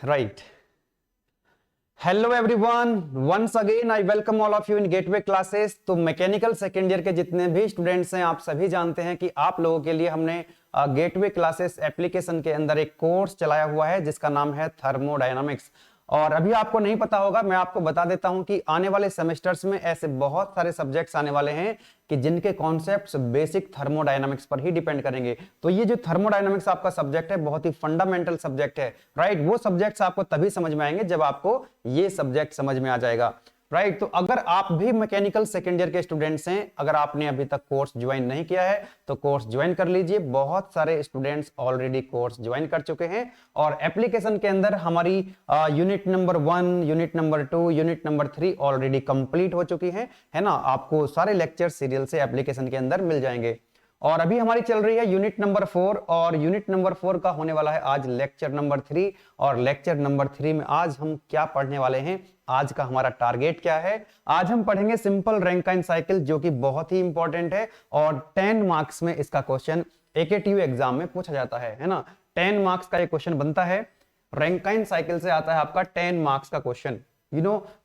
Right. Hello everyone, once again I welcome all of you in gateway classes. तो mechanical second year के जितने भी students हैं, आप सभी जानते हैं कि आप लोगों के लिए हमने गेटवे क्लासेस एप्लीकेशन के अंदर एक कोर्स चलाया हुआ है जिसका नाम है थर्मोडायनामिक्स। और अभी आपको नहीं पता होगा, मैं आपको बता देता हूं कि आने वाले सेमेस्टर्स में ऐसे बहुत सारे सब्जेक्ट्स आने वाले हैं कि जिनके कॉन्सेप्ट्स बेसिक थर्मोडायनामिक्स पर ही डिपेंड करेंगे। तो ये जो थर्मोडायनामिक्स आपका सब्जेक्ट है बहुत ही फंडामेंटल सब्जेक्ट है, राइट। वो सब्जेक्ट्स आपको तभी समझ में आएंगे जब आपको ये सब्जेक्ट समझ में आ जाएगा, राइट। तो अगर आप भी मैकेनिकल सेकेंड ईयर के स्टूडेंट्स हैं, अगर आपने अभी तक कोर्स ज्वाइन नहीं किया है तो कोर्स ज्वाइन कर लीजिए। बहुत सारे स्टूडेंट्स ऑलरेडी कोर्स ज्वाइन कर चुके हैं और एप्लीकेशन के अंदर हमारी unit number 1, unit number 2, unit number 3 already complete हो चुकी है ना। आपको सारे लेक्चर सीरियल से एप्लीकेशन के अंदर मिल जाएंगे। और अभी हमारी चल रही है यूनिट नंबर 4 और यूनिट नंबर 4 का होने वाला है आज लेक्चर नंबर 3। और लेक्चर नंबर 3 में आज हम क्या पढ़ने वाले हैं, आज का हमारा टारगेट क्या है। आज हम पढ़ेंगे सिंपल रैंकाइन साइकिल, जो कि बहुत ही इंपॉर्टेंट है और 10 मार्क्स में इसका क्वेश्चन एकेटीयू एग्जाम में पूछा जाता है ना। 10 मार्क्स का ये क्वेश्चन बनता है, रैंकाइन साइकिल से आता है आपका 10 मार्क्स का क्वेश्चन।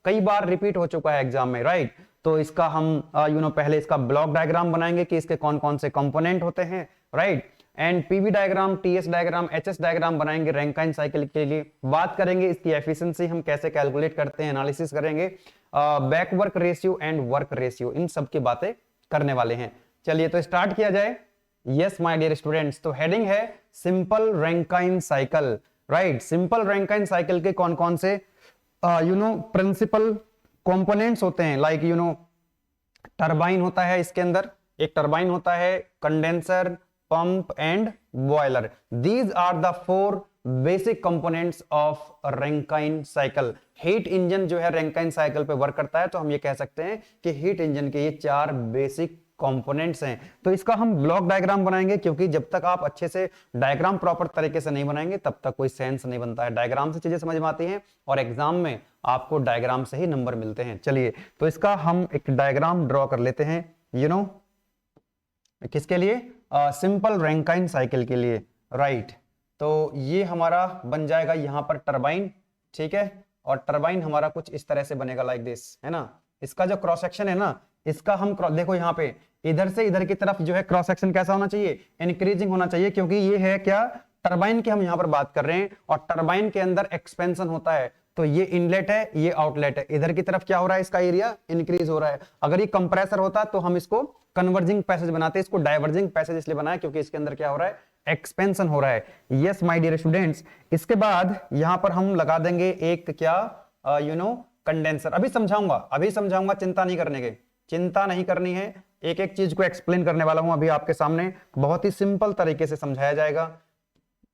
कई बार रिपीट हो चुका है एग्जाम में, राइट। तो इसका हम पहले इसका ब्लॉक डायग्राम बनाएंगे कि इसके कौन कौन से कंपोनेंट होते हैं, right. And PV diagram, TS diagram, HS diagram बनाएंगे रैंकाइन साइकिल के लिए। बात करेंगे इसकी एफिशिएंसी हम कैसे कैलकुलेट करते हैं, एनालिसिस करेंगे। Back work ratio and work ratio, इन सब की बातें करने वाले हैं। चलिए तो स्टार्ट किया जाए। यस माय डियर स्टूडेंट्स, तो हेडिंग है simple Rankine cycle, right. Simple Rankine cycle के कौन कौन से प्रिंसिपल कंपोनेंट्स होते हैं, लाइक टरबाइन होता है, इसके अंदर एक टरबाइन होता है, condenser, pump and boiler. These are the 4 basic components of Rankine cycle. Heat engine जो है रैंकाइन साइकिल पे वर्क करता है, तो हम ये कह सकते हैं कि हीट इंजन के ये 4 बेसिक कंपोनेंट्स हैं। तो इसका हम ब्लॉक डायग्राम बनाएंगे, क्योंकि जब तक आप अच्छे से डायग्राम प्रॉपर तरीके से नहीं बनाएंगे तब तक कोई सेंस नहीं बनता है। डायग्राम से चीजें समझ में आती हैं और एग्जाम में आपको डायग्राम से ही नंबर मिलते हैं। चलिए तो इसका हम एक डायग्राम ड्रॉ कर लेते हैं, किसके लिए, सिंपल रैंकाइन साइकिल के लिए, राइट। तो ये हमारा बन जाएगा यहां पर टरबाइन, ठीक है। और टरबाइन हमारा कुछ इस तरह से बनेगा, लाइक दिस, है ना। इसका जो क्रॉस सेक्शन है ना, इसका हम देखो यहाँ पे इधर से इधर की तरफ जो है क्रॉस सेक्शन कैसा होना चाहिए, इंक्रीजिंग होना चाहिए, क्योंकि ये है क्या, टरबाइन की हम यहाँ पर बात कर रहे हैं। और टरबाइन के अंदर एक्सपेंशन होता है, तो ये इनलेट है, ये आउटलेट है। इधर की तरफ क्या हो रहा है, इसका एरिया इंक्रीज हो रहा है। अगर ये कंप्रेसर होता तो हम इसको कन्वर्जिंग पैसेज बनाते, इसको डाइवर्जिंग पैसेज इसलिए बनाया क्योंकि इसके अंदर क्या हो रहा है, एक्सपेंशन हो रहा है। यस माय डियर स्टूडेंट्स, इसके बाद यहां पर हम लगा देंगे एक क्या, कंडेंसर। अभी समझाऊंगा, चिंता नहीं करनी है। एक एक चीज को एक्सप्लेन करने वाला हूं अभी आपके सामने, बहुत ही सिंपल तरीके से समझाया जाएगा।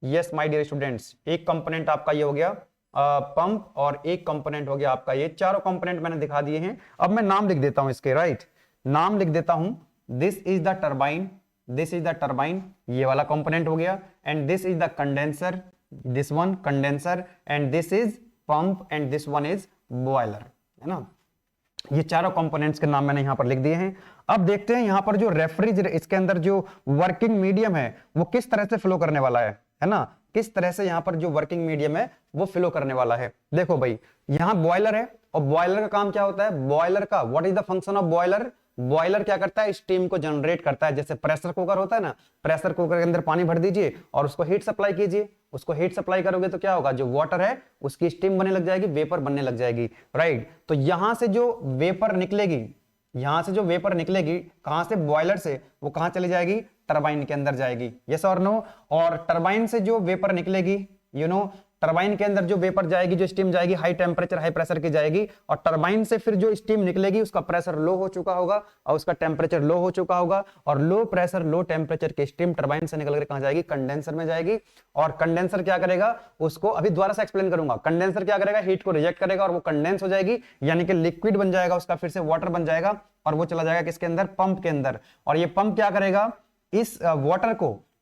यस माय डियर स्टूडेंट्स, एक कंपोनेंट आपका ये हो गया पंप और एक कंपोनेंट हो गया आपका ये। चारों कंपोनेंट मैंने दिखा दिए हैं। अब मैं नाम लिख देता हूं इसके, राइट। नाम लिख देता हूं, this is the turbine, this is the turbine, ये वाला कंपोनेंट हो गया। And this is the condenser, this one condenser, and this is pump, and this one is boiler, है ना। ये चारों कंपोनेंट्स के नाम मैंने यहां पर लिख दिए हैं। अब देखते हैं यहां पर जो रेफ्रिजरेटर, इसके अंदर जो वर्किंग मीडियम है वो किस तरह से फ्लो करने वाला है ना। किस तरह से यहां पर जो वर्किंग मीडियम है वो फ्लो करने वाला है। देखो भाई, यहां बॉयलर है और बॉयलर का काम क्या होता है, बॉयलर का what is the function of boiler. Boiler क्या करता है, स्टीम को जनरेट करता है। जैसे प्रेशर कुकर होता है ना, प्रेशर कुकर के अंदर पानी भर दीजिए और उसको हीट सप्लाई कीजिए। उसको हीट सप्लाई करोगे तो क्या होगा, जो वाटर है उसकी स्टीम बनने लग जाएगी, वेपर बनने लग जाएगी, राइट। तो यहां से जो वेपर निकलेगी, कहां से, बॉयलर से, वो कहां चली जाएगी, टरबाइन के अंदर जाएगी। यस और नो। और टरबाइन से जो वेपर निकलेगी, टरबाइन के अंदर जो वेपर जाएगी, जो स्टीम जाएगी, हाई टेम्परेचर हाई प्रेशर की जाएगी। और टरबाइन से फिर जो स्टीम निकलेगी उसका प्रेशर लो हो चुका होगा और उसका टेम्परेचर लो हो चुका होगा। और लो प्रेशर लो टेम्परेचर की स्टीम टरबाइन से निकल कर कहां जाएगी, कंडेंसर में जाएगी। और कंडेंसर क्या करेगा, उसको अभी दोबारा से एक्सप्लेन करूंगा। कंडेंसर क्या करेगा, हीट को रिजेक्ट करेगा और वो कंडेंस हो जाएगी, यानी कि लिक्विड बन जाएगा उसका, फिर से वाटर बन जाएगा और वो चला जाएगा किसके अंदर, पंप के अंदर। और ये पंप क्या करेगा,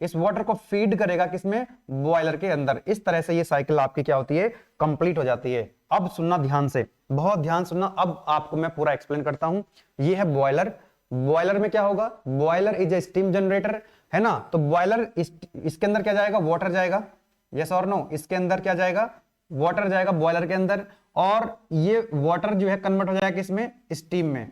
इस वाटर को फीड करेगा किसमें, बॉयलर के अंदर। इस तरह से ये साइकिल आपकी क्या होती है, कंप्लीट हो जाती है। अब सुनना ध्यान से, बहुत ध्यान सुनना। अब आपको मैं पूरा एक्सप्लेन करता हूं। ये है बॉयलर। बॉयलर में क्या होगा, boiler is a steam generator, है ना। तो बॉयलर इसके अंदर क्या जाएगा, वाटर जाएगा, यस और नो। इसके अंदर क्या जाएगा, वाटर जाएगा बॉयलर के अंदर, और ये वाटर जो है कन्वर्ट हो जाएगा किसमें, स्टीम में,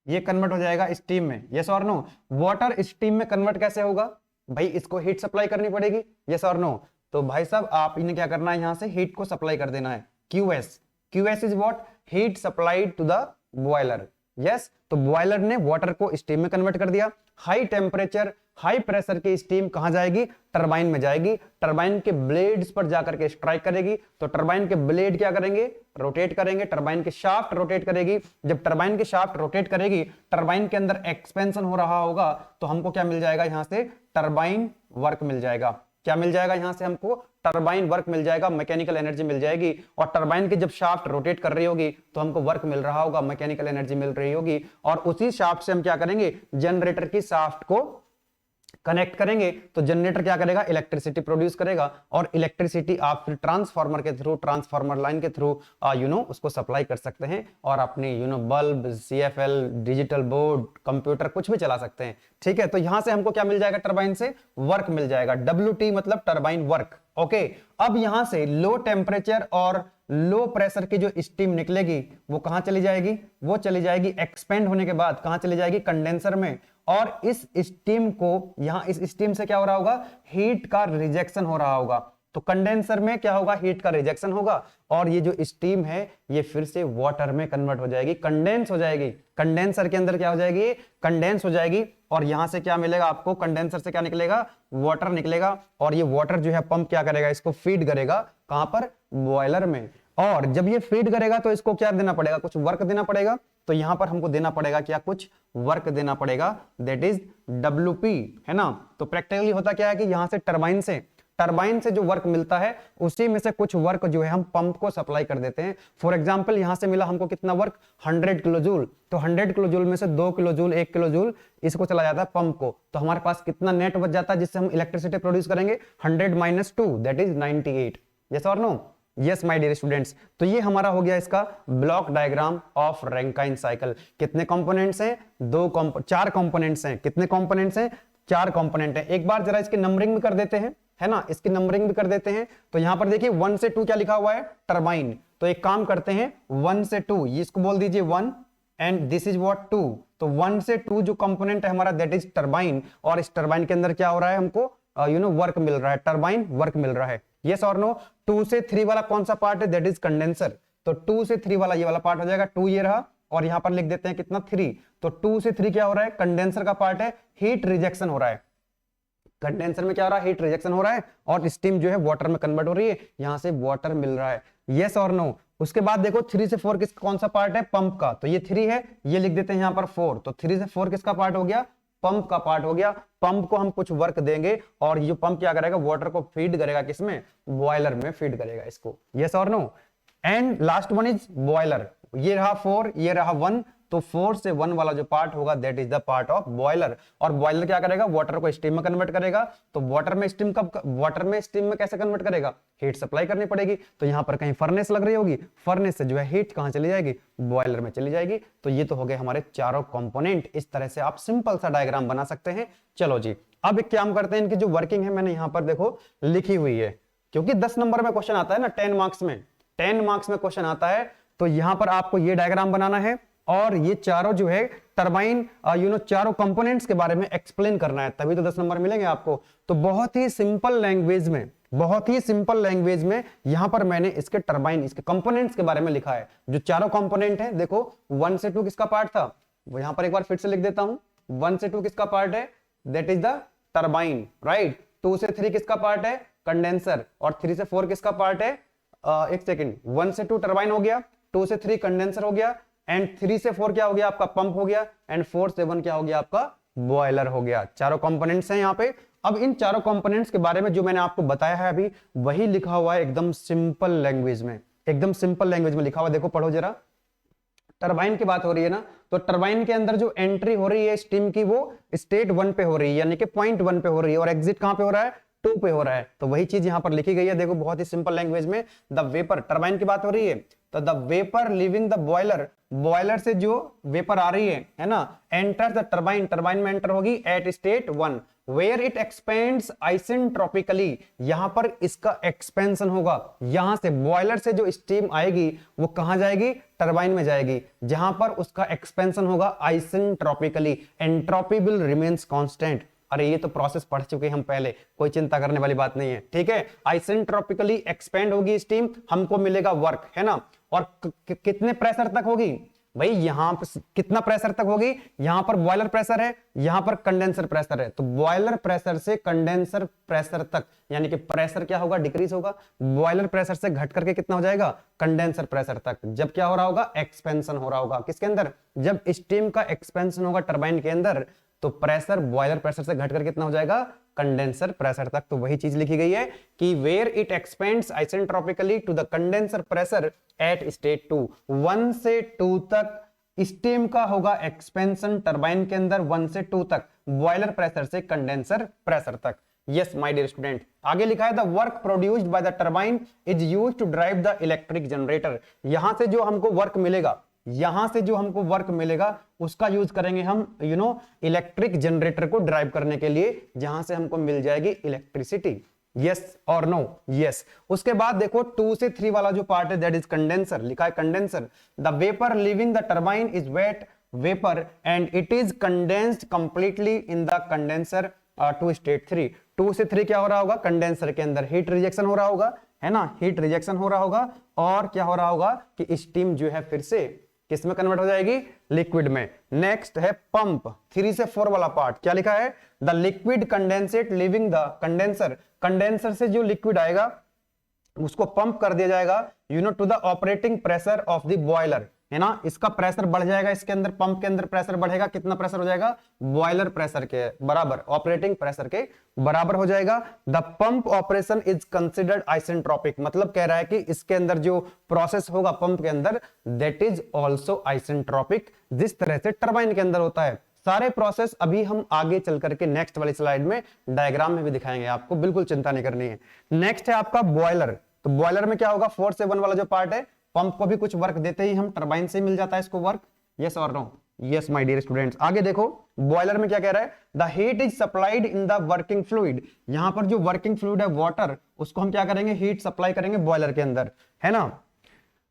ये कन्वर्ट हो जाएगा स्टीम में। यस और नो, वाटर स्टीम में कन्वर्ट कैसे होगा भाई, इसको हीट सप्लाई करनी पड़ेगी। यस और नो, तो भाई साहब आप इन्हें क्या करना है, यहां से हीट को सप्लाई कर देना है, QS, QS is what, heat supplied to the boiler. Yes, तो बॉयलर ने वाटर को स्टीम में कन्वर्ट कर दिया। हाई टेम्परेचर हाई प्रेशर की स्टीम कहां जाएगी, टरबाइन में जाएगी, टरबाइन के ब्लेड्स पर जाकर के स्ट्राइक करेगी, तो टरबाइन के ब्लेड क्या करेंगे, रोटेट करेंगे, टरबाइन के शाफ्ट रोटेट करेगी। जब टरबाइन के शाफ्ट रोटेट करेगी, टरबाइन के अंदर एक्सपेंशन हो रहा होगा, तो हमको क्या मिल जाएगा, यहां से टरबाइन वर्क मिल जाएगा। क्या मिल जाएगा, यहां से हमको टरबाइन वर्क मिल जाएगा, मैकेनिकल एनर्जी मिल जाएगी। और टरबाइन की जब शाफ्ट रोटेट कर रही होगी तो हमको वर्क मिल रहा होगा, मैकेनिकल एनर्जी मिल रही होगी, और उसी शाफ्ट से हम क्या करेंगे, जनरेटर की शाफ्ट को कनेक्ट करेंगे, तो जनरेटर क्या करेगा, इलेक्ट्रिसिटी प्रोड्यूस करेगा, और इलेक्ट्रिसिटी आप फिर ट्रांसफार्मर के थ्रू, ट्रांसफार्मर लाइन के थ्रू उसको सप्लाई कर सकते हैं, और अपने bulb, CFL, digital board, computer कुछ भी चला सकते हैं। ठीक है, तो यहां से हमको क्या मिल जाएगा, टरबाइन से वर्क मिल जाएगा, WT मतलब टरबाइन वर्क। ओके, अब यहां से लो टेम्परेचर और लो प्रेशर की जो स्टीम निकलेगी वो कहां चली जाएगी, वो चली जाएगी एक्सपेंड होने के बाद कहां चली जाएगी, कंडेंसर में। और इस स्टीम को यहां, इस स्टीम से क्या हो रहा होगा, हीट का रिजेक्शन हो रहा होगा। तो कंडेंसर में क्या होगा, हीट का रिजेक्शन होगा, और ये जो स्टीम है ये फिर से वाटर में कन्वर्ट हो जाएगी, कंडेंस हो जाएगी। कंडेंसर के अंदर क्या हो जाएगी, कंडेंस हो जाएगी, और यहां से क्या मिलेगा आपको, कंडेंसर से क्या निकलेगा, वाटर निकलेगा, और ये वाटर जो है पंप क्या करेगा, इसको फीड करेगा कहां पर, बॉयलर में। और जब ये फीड करेगा तो इसको क्या देना पड़ेगा, कुछ वर्क देना पड़ेगा, तो यहां पर हमको देना पड़ेगा क्या, कुछ वर्क देना पड़ेगा, दैट इज WP, है ना। तो प्रैक्टिकली होता क्या है कि यहां से टरबाइन से जो वर्क मिलता है उसी में से कुछ वर्क जो है हम पंप को सप्लाई कर देते हैं। फॉर एग्जांपल यहां से मिला हमको कितना वर्क, 100 किलो जूल, तो 100 किलो जूल में से 2 किलो जूल, 1 किलो जूल इसको चला जाता है पंप को, तो हमारे पास कितना नेट बच जाता है जिससे हम इलेक्ट्रिसिटी प्रोड्यूस करेंगे, 100 - 2 दैट इज 98। यस और no, yes my dear students. तो ये हमारा हो गया इसका block diagram of Rankine cycle. कितने कंपोनेंट्स हैं, 4 कंपोनेंट्स हैं। कितने कंपोनेंट्स हैं, 4 कंपोनेंट हैं। एक बार जरा इसकी नंबरिंग भी कर देते हैं, है ना, इसकी नंबरिंग भी कर देते हैं। तो यहां पर देखिए 1 से 2 क्या लिखा हुआ है, टरबाइन। तो एक काम करते हैं, 1 से 2 ये इसको बोल दीजिए 1, एंड दिस इज व्हाट 2। तो 1 से 2 जो कंपोनेंट है हमारा दैट इज टरबाइन, और इस टरबाइन के अंदर क्या हो रहा है, हमको वर्क मिल रहा है, टरबाइन वर्क मिल रहा है। यस और नो। 2 से 3 वाला कौन सा पार्ट है, दैट इज कंडेंसर। तो 2 से 3 वाला ये वाला पार्ट हो जाएगा, 2 ये रहा, और यहां पर लिख देते हैं कितना, 3। तो 2 से 3 क्या हो रहा है, कंडेंसर का पार्ट है, हीट रिजेक्शन हो रहा है। कंडेंसर में क्या हो रहा है, हीट रिजेक्शन हो रहा है, और स्टीम जो है वाटर में कन्वर्ट हो रही है, यहां से वाटर मिल रहा है। यस और नो। उसके बाद देखो 3 से 4 कौन सा पार्ट है, पंप का। तो ये 3 है, ये लिख देते हैं यहां पर 4। तो 3 से 4 किसका पार्ट हो गया, पंप का पार्ट हो गया। पंप को हम कुछ वर्क देंगे, और ये पंप क्या करेगा, वाटर को फीड करेगा किसमें, बॉयलर में फीड करेगा इसको। यस और no. And last one is boiler. ये रहा 4, ये रहा 1, तो 4 से 1 वाला जो पार्ट होगा that is the part of boiler. और बॉयलर क्या करेगा, वाटर को स्टीम में कन्वर्ट करेगा। तो वाटर में स्टीम में कैसे कन्वर्ट करेगा, हीट सप्लाई करनी पड़ेगी। तो यहां पर कहीं फर्नेस लग रही होगी, फर्नेस से जो है हीट कहां चली जाएगी, बॉयलर में चली जाएगी। तो ये तो हो गए हमारे चारों कंपोनेंट। इस तरह से आप सिंपल सा डायग्राम बना सकते हैं। चलो जी, अब एक काम करते हैं, इनकी जो वर्किंग है मैंने यहां पर देखो लिखी हुई है, क्योंकि 10 नंबर में क्वेश्चन आता है ना, 10 मार्क्स में, 10 मार्क्स में क्वेश्चन आता है। तो यहां पर आपको ये डायग्राम बनाना है, और ये चारों जो है टरबाइन चारों कंपोनेंट्स के बारे में एक्सप्लेन करना है, तभी तो 10 नंबर मिलेंगे आपको। तो बहुत ही सिंपल लैंग्वेज में यहां पर मैंने इसके टरबाइन, इसके कंपोनेंट्स के बारे में लिखा है। जो चारों कंपोनेंट है, देखो 1 से 2 किसका पार्ट था, वो यहां पर एक बार फिर से लिख देता हूं। 1 से 2 किसका पार्ट है, that is the turbine, right. 2 से 3 किसका पार्ट है, कंडेंसर। और 3 से 4 किसका पार्ट है, एक सेकेंड, 1 से 2 टरबाइन हो गया, 2 से 3 कंडेंसर हो गया, एंड 3 से 4 क्या हो गया आपका, पंप हो गया, एंड 4 से 1 क्या हो गया आपका, बॉयलर हो गया। चारों कंपोनेंट्स हैं यहाँ पे। अब इन चारों कंपोनेंट्स के बारे में जो मैंने आपको बताया है अभी, वही लिखा हुआ है एकदम सिंपल लैंग्वेज में, एकदम सिंपल लैंग्वेज में लिखा हुआ। देखो पढ़ो जरा। टरबाइन की बात हो रही है ना, तो टरबाइन के अंदर जो एंट्री हो रही है स्टीम की, वो स्टेट 1 पे हो रही है, यानी कि पॉइंट 1 पे हो रही है, और एग्जिट कहां पे हो रहा है, 2 पे हो रहा है। तो वही चीज यहां पर लिखी गई है, देखो बहुत ही सिंपल लैंग्वेज में। द वेपर, टरबाइन की बात हो रही है, तो the vapour leaving the boiler, boiler से जो वेपर आ रही है ना, एंटर द टरबाइन, टरबाइन में एंटर होगी at state 1 where it expands isentropically, यहां पर इसका एक्सपेंशन होगा, यहां से बॉयलर से जो स्टीम आएगी वो कहां जाएगी, टरबाइन में जाएगी, जहां पर उसका एक्सपेंशन होगा आइसेंट्रोपिकली, एंट्रोपी विल रिमेन्स कांस्टेंट। अरे ये तो प्रोसेस पढ़ चुके हैं हम पहले, कोई चिंता करने वाली बात नहीं है, ठीक है। आइसेंट्रोपिकली एक्सपेंड होगी स्टीम, हमको मिलेगा वर्क, है ना। और कितने प्रेशर तक होगी भाई, यहां पर कितना प्रेशर तक होगी, यहां पर बॉयलर प्रेशर है, यहां पर कंडेंसर प्रेशर है, तो बॉयलर प्रेशर से कंडेंसर प्रेशर तक, यानी कि प्रेशर क्या होगा, डिक्रीज होगा, बॉयलर प्रेशर से घट करके कितना हो जाएगा, कंडेंसर प्रेशर तक। जब क्या हो रहा होगा, एक्सपेंशन हो रहा होगा, किसके अंदर, जब स्टीम का एक्सपेंशन होगा टरबाइन के अंदर, तो प्रेशर बॉयलर प्रेशर से घटकर कितना हो जाएगा, कंडेंसर प्रेशर तक। तो वही चीज लिखी गई है कि where it expands isentropically to the condenser pressure at state 2, 1 से 2 तक स्टीम का होगा एक्सपेंशन टरबाइन के अंदर, 1 से 2 तक, बॉयलर प्रेशर से कंडेंसर प्रेशर तक। यस माय डियर स्टूडेंट, आगे लिखा है the work produced by the turbine is used to drive the electric generator, यहां से जो हमको वर्क मिलेगा, यहां से जो हमको वर्क मिलेगा उसका यूज करेंगे हम इलेक्ट्रिक जनरेटर को ड्राइव करने के लिए, जहां से हमको मिल जाएगी इलेक्ट्रिसिटी। यस और नो, यस। उसके बाद देखो 2 से 3 वाला जो पार्ट है दैट इज कंडेंसर, लिखा है condenser, the vapour leaving the turbine is wet vapour and it is condensed completely in the condenser to state 3। 2 से 3 क्या हो रहा होगा, कंडेंसर के अंदर हीट रिजेक्शन हो रहा होगा, है ना, हीट रिजेक्शन हो रहा होगा, और क्या हो रहा होगा कि स्टीम जो है फिर से किस में कन्वर्ट हो जाएगी, लिक्विड में। नेक्स्ट है पंप, 3 से 4 वाला पार्ट, क्या लिखा है, the liquid condensate leaving the condenser, condenser से जो लिक्विड आएगा उसको पंप कर दिया जाएगा to the operating pressure of the boiler, है ना, इसका प्रेशर बढ़ जाएगा, इसके अंदर पंप के अंदर प्रेशर बढ़ेगा, कितना प्रेशर हो जाएगा, बॉयलर प्रेशर के बराबर, ऑपरेटिंग प्रेशर के बराबर हो जाएगा। The pump operation is considered isentropic, मतलब कह रहा है कि इसके अंदर जो प्रोसेस होगा पंप के अंदर दैट इज ऑल्सो आइसेंट्रोपिक, जिस तरह से टरबाइन के अंदर होता है। सारे प्रोसेस अभी हम आगे चल करके नेक्स्ट वाली स्लाइड में डायग्राम में भी दिखाएंगे आपको, बिल्कुल चिंता नहीं करनी है। नेक्स्ट है आपका बॉयलर, तो बॉयलर में क्या होगा, 4 से 1 वाला जो पार्ट है, पंप को भी कुछ वर्क देते ही हम टरबाइन से मिल जाता है इसको वर्क, यस और no, yes my dear students. आगे देखो बॉयलर में क्या कह रहा है, the heat is supplied in the working fluid, यहां पर जो वर्किंग फ्लूइड है वाटर, उसको हम क्या करेंगे, हीट सप्लाई करेंगे बॉयलर के अंदर, है ना,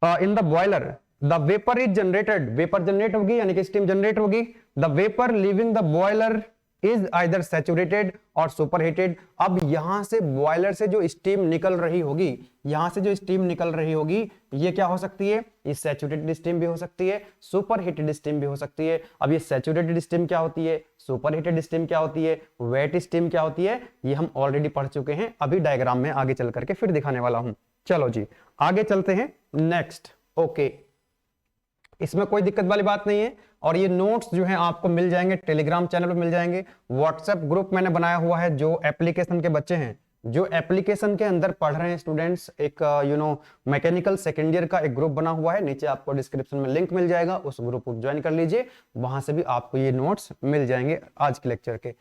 इन the boiler the vapour is generated, vapour generate होगी यानी कि स्टीम जनरेट होगी, the vapour leaving the boiler is either saturated और सुपरहीटेड। अब यहां से बॉयलर से जो स्टीम निकल रही होगी, यहां से जो स्टीम निकल रही होगी ये क्या हो सकती है, ये सैचुरेटेड स्टीम भी हो सकती है, सुपरहीटेड स्टीम भी हो सकती है। अब ये सैचुरेटेड स्टीम क्या होती है, सुपरहीटेड स्टीम क्या होती है, वेट स्टीम क्या होती है, ये हम ऑलरेडी पढ़ चुके हैं, अभी डायग्राम में आगे चल करके फिर दिखाने वाला हूं। चलो जी आगे चलते हैं नेक्स्ट। ओके, इसमें कोई दिक्कत वाली बात नहीं है, और ये नोट्स जो हैं आपको मिल जाएंगे टेलीग्राम चैनल पे मिल जाएंगे, व्हाट्सएप ग्रुप मैंने बनाया हुआ है, जो एप्लीकेशन के बच्चे हैं, जो एप्लीकेशन के अंदर पढ़ रहे हैं स्टूडेंट्स, एक मैकेनिकल सेकेंड ईयर का एक ग्रुप बना हुआ है, नीचे आपको डिस्क्रिप्शन में लिंक मिल जाएगा, उस ग्रुप को ज्वाइन कर लीजिए, वहां से भी आपको ये नोट्स मिल जाएंगे आज के लेक्चर के।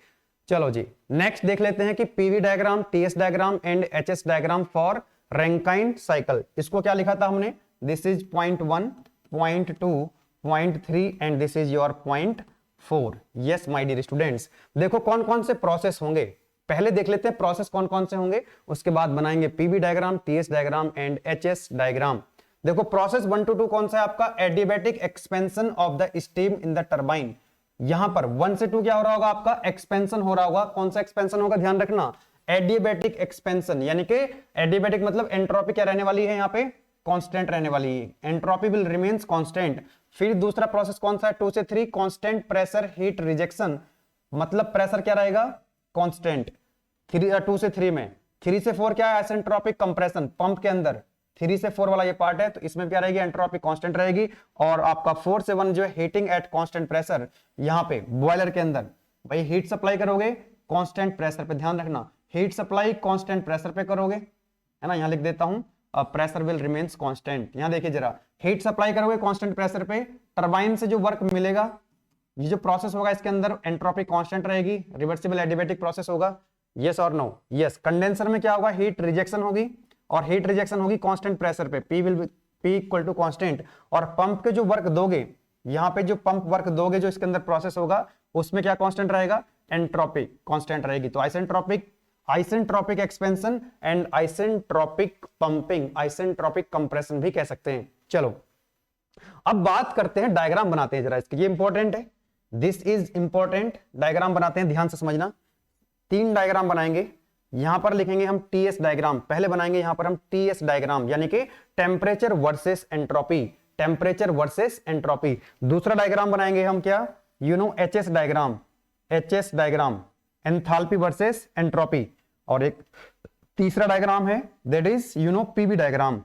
चलो जी नेक्स्ट देख लेते हैं कि PV diagram, TS diagram and HS diagram for Rankine cycle. इसको क्या लिखा था हमने, this is point 1, point 2, point 3 and this is your point 4। Yes my dear students, देखो कौन कौन से प्रोसेस होंगे, पहले देख लेते हैं प्रोसेस कौन कौन से होंगे, उसके बाद बनाएंगे PV diagram, TS diagram and HS diagram. देखो प्रोसेस 1 to 2 कौन सा है आपका, adiabatic expansion of the steam in the turbine. यहां पर 1 से 2 क्या हो रहा होगा आपका, एक्सपेंशन हो रहा होगा, कौन सा एक्सपेंशन होगा, ध्यान रखना, एडियाबैटिक एक्सपेंशन, यानी कि एडियाबैटिक मतलब एंट्रोपी क्या रहने वाली है, यहाँ पे कांस्टेंट रहने वाली है, एंट्रोपी विल रिमेन्स कांस्टेंट। फिर दूसरा प्रोसेस कौन सा है, 2 से 3 कांस्टेंट प्रेशर हीट रिजेक्शन, मतलब प्रेशर क्या रहेगा, कांस्टेंट 2 से 3 में। 3 से 4 क्या है, आइसेंट्रोपिक कंप्रेशन, पंप के अंदर 3 से 4 वाला ये पार्ट है, तो इसमें क्या रहेगी, एंट्रोपी कांस्टेंट रहेगी। और आपका 4 से 1 जो है हीटिंग एट कांस्टेंट प्रेशर, यहाँ पे बॉयलर के अंदर भाई हीट सप्लाई करोगे कांस्टेंट प्रेशर पे, ध्यान रखना हीट सप्लाई कांस्टेंट प्रेशर पे करोगे, है ना, यहां लिख देता हूं प्रेशर विल रिमेन्स कांस्टेंट। यहां देखिए जरा, हीट सप्लाई करोगे कांस्टेंट प्रेशर पे, टरबाइन से जो वर्क मिलेगा, ये जो प्रोसेस होगा इसके अंदर एंट्रोपी कांस्टेंट रहेगी, रिवर्सिबल एडियाबैटिक प्रोसेस होगा, यस और नो? यस। कंडेंसर में क्या होगा, हीट रिजेक्शन होगी, और हीट रिजेक्शन होगी कांस्टेंट प्रेशर पे, P इक्वल टू कांस्टेंट। और पंप के जो वर्क दोगे, यहाँ पे जो पंप वर्क दोगे जो इसके अंदर प्रोसेस होगा, उसमें क्या कांस्टेंट रहेगा, एंट्रोपी कांस्टेंट रहेगी। तो isentropic expansion and isentropic pumping, isentropic compression भी कह सकते हैं। चलो अब बात करते हैं, डायग्राम बनाते हैं जरा इसके, ये इंपॉर्टेंट है, दिस इज इंपॉर्टेंट। डायग्राम बनाते हैं, ध्यान से समझना। 3 डायग्राम बनाएंगे, यहां पर लिखेंगे हम टीएस डायग्राम। पहले बनाएंगे यहां पर हम टीएस डायग्राम, यानी कि temperature versus entropy, temperature versus entropy. दूसरा डायग्राम बनाएंगे हम क्या, HS diagram, HS diagram, enthalpy versus entropy. और एक तीसरा डायग्राम है, that is PV diagram,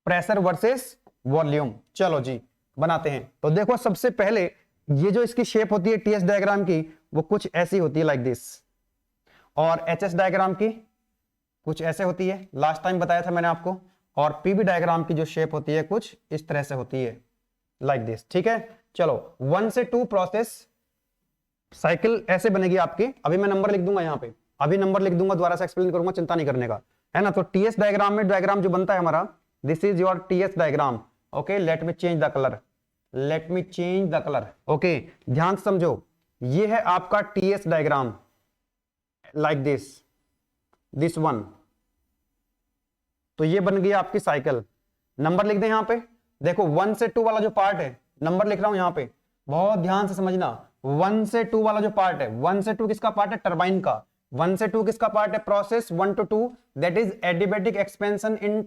pressure versus volume. चलो जी बनाते हैं। तो देखो सबसे पहले ये जो इसकी शेप होती है टीएस डायग्राम की, वो कुछ ऐसी होती है लाइक दिस, और एचएस डायग्राम की कुछ ऐसे होती है, लास्ट टाइम बताया था मैंने आपको। और पीवी डायग्राम की जो शेप होती है कुछ इस तरह से होती है, लाइक दिस। ठीक है, चलो 1 से 2 प्रोसेस साइकिल ऐसे बनेगी आपकी। अभी मैं नंबर लिख दूंगा यहाँ पे, अभी नंबर लिख दूंगा, दोबारा से एक्सप्लेन करूंगा, चिंता नहीं करने का, है ना। तो टीएस डायग्राम में डायग्राम जो बनता है हमारा, this is your TS diagram. Okay, let me change the colour, let me change the colour. Okay, ध्यान से समझो, ये है आपका TS diagram, like this one. तो ये बन गई आपकी साइकिल। नंबर लिख दें यहां पे, देखो 1 से 2 वाला जो पार्ट है, नंबर लिख रहा हूं यहां पे, बहुत ध्यान से समझना। 1 से 2 वाला जो पार्ट है, 1 से 2 किसका पार्ट है, टरबाइन का। 1 से 2 किसका पार्ट है, process 1 to 2, that is adiabatic expansion in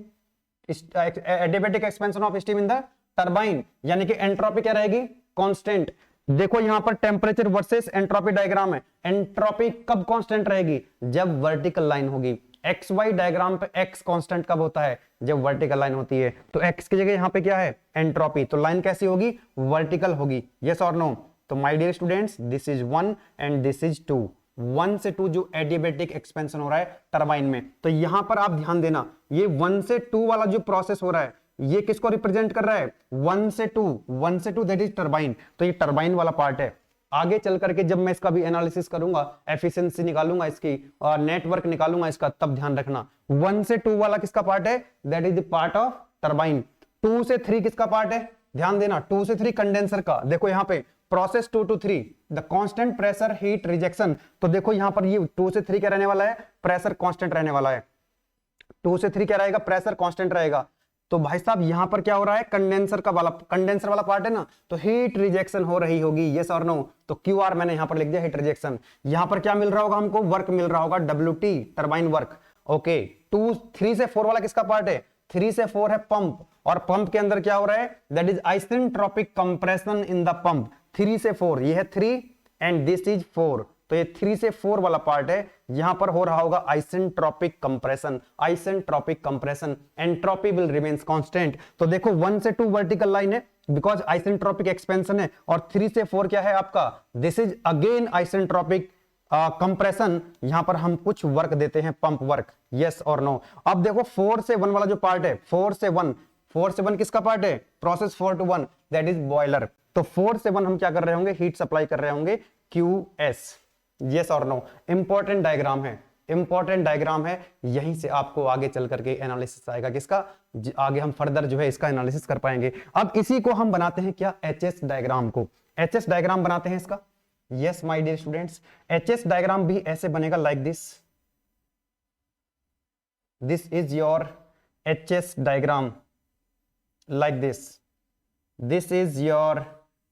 adiabatic expansion of steam in the turbine, यानी कि एंट्रोपी क्या रहेगी, कांस्टेंट। देखो यहां पर टेम्परेचर वर्सेस एंट्रोपी डायग्राम है, एंट्रोपी कब कांस्टेंट रहेगी, जब वर्टिकल लाइन होगी। एक्स वाई डायग्राम पे एक्स कांस्टेंट कब होता है, जब वर्टिकल लाइन होती है। तो एक्स की जगह यहां पे क्या है, एंट्रोपी। तो लाइन कैसी होगी, वर्टिकल होगी। यस और नो? तो my dear students, this is 1 and this is 2। 1 से 2 जो एडिबेटिक एक्सपेंशन हो रहा है टरबाइन में। तो यहां पर आप ध्यान देना, ये 1 से 2 वाला जो प्रोसेस हो रहा है, ये किसको रिप्रेजेंट कर रहा है, 1 से 2 दैट इज टरबाइन। तो ये टरबाइन वाला पार्ट है। आगे चल करके जब मैं इसका भी एनालिसिस करूंगा, एफिशिएंसी निकालूंगा इसकी और नेटवर्क निकालूंगा इसका, तब ध्यान रखना 1 से 2 वाला किसका पार्ट है, that is the part of turbine. 2 से 3 किसका पार्ट है, ध्यान देना, 2 से 3 कंडेंसर का। देखो यहां पे process 2 to 3 the constant pressure heat rejection. तो देखो यहां पर ये 2 से 3 क्या रहने वाला है, प्रेशर कांस्टेंट रहने वाला है। 2 से 3 क्या रहेगा, प्रेशर कांस्टेंट रहेगा। तो भाई साहब यहां पर क्या हो रहा है, कंडेंसर वाला पार्ट है ना, तो हीट रिजेक्शन हो रही होगी। यस और नो? तो क्यू आर मैंने यहां पर लिख दिया, हीट रिजेक्शन। यहां पर क्या मिल रहा होगा हमको, वर्क मिल रहा होगा, WT टरबाइन वर्क। ओके, 3 से 4 वाला किसका पार्ट है, 3 से 4 है पंप, और पंप के अंदर क्या हो रहा है, that is isentropic compression in the pump. 3 से 4, ये है 3 एंड दिस इज 4। तो ये 3 से 4 वाला पार्ट है, यहां पर हो रहा होगा isentropic compression, isentropic compression, entropy will remains constant. तो देखो 1 से 2 वर्टिकल लाइन है, बिकॉज आइसेंट्रोपिक एक्सपेंशन है, और 3 से 4 क्या है आपका, this is again isentropic compression. यहां पर हम कुछ वर्क देते हैं, पंप वर्क। यस और नो? अब देखो 4 से 1 वाला जो पार्ट है, 4 से 1 किसका पार्ट है, process 4 to 1 that is boiler. तो 4 से 1 हम क्या कर रहे होंगे, हीट सप्लाई कर रहे होंगे, QS। यस और नो? इंपॉर्टेंट डायग्राम है, इंपॉर्टेंट डायग्राम है। यहीं से आपको आगे चल करके एनालिसिस आएगा किसका, आगे हम फर्दर जो है इसका एनालिसिस कर पाएंगे। अब इसी को हम बनाते हैं क्या, HS डायग्राम को, HS डायग्राम बनाते हैं इसका। Yes my dear students, HS diagram भी ऐसे बनेगा, like this is your HS diagram, like this is your